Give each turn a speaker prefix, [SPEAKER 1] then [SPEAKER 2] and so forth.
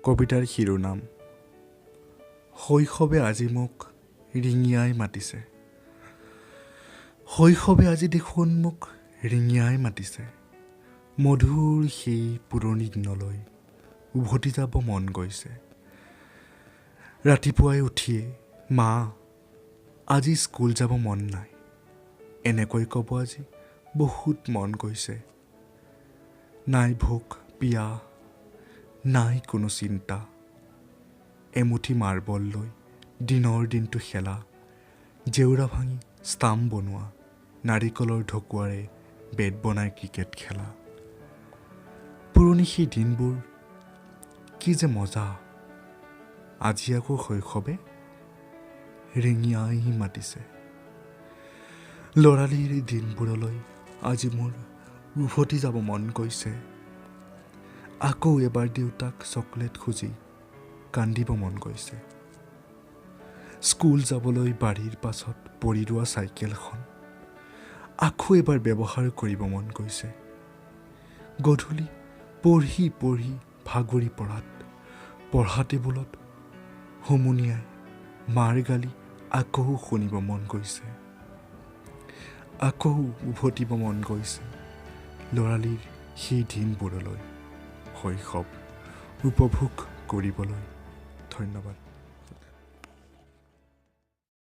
[SPEAKER 1] কবিতাৰ শিৰোনাম শৈশৱে আজি মোক ৰিঙিয়াই মাতিছে। শৈশৱে আজি দেখোন মোক ৰিঙিয়াই মাতিছে। মধুৰ সেই পুৰণি দিনলৈ উভতি যাব মন গৈছে। ৰাতিপুৱাই উঠিয়ে মা আজি স্কুল যাব মন নাই এনেকৈ ক'ব আজি বহুত মন গৈছে। নাই ভোক পিয়াহ নাই কোনো চিন্তা। এমুঠি মাৰ্বল লৈ দিনৰ দিনটো খেলা, জেউৰা ভাঙি ষ্টাম্প বনোৱা, নাৰিকলৰ ঢকুৱাৰে বেট বনাই ক্ৰিকেট খেলা। পুৰণি সেই দিনবোৰ কি যে মজা। আজি আকৌ শৈশৱে ৰিঙিয়াই মাতিছে। ল'ৰালিৰ দিনবোৰলৈ আজি মোৰ উভতি যাব মন গৈছে। আকৌ এবাৰ দেউতাক চকলেট খুজি কান্দিব মন গৈছে। স্কুল যাবলৈ বাৰীৰ পাছত পৰি ৰোৱা চাইকেলখন আকৌ এবাৰ ব্যৱহাৰ কৰিব মন গৈছে। গধূলি পঢ়ি পঢ়ি ভাগৰি পঢ়া টেবুলত হুমুনিয়াই মাৰ গালি আকৌ শুনিব মন গৈছে। আকৌ উভতিব মন গৈছে ল'ৰালিৰ সেই দিনবোৰলৈ, শৈশৱ উপভোগ কৰিবলৈ। ধন্যবাদ।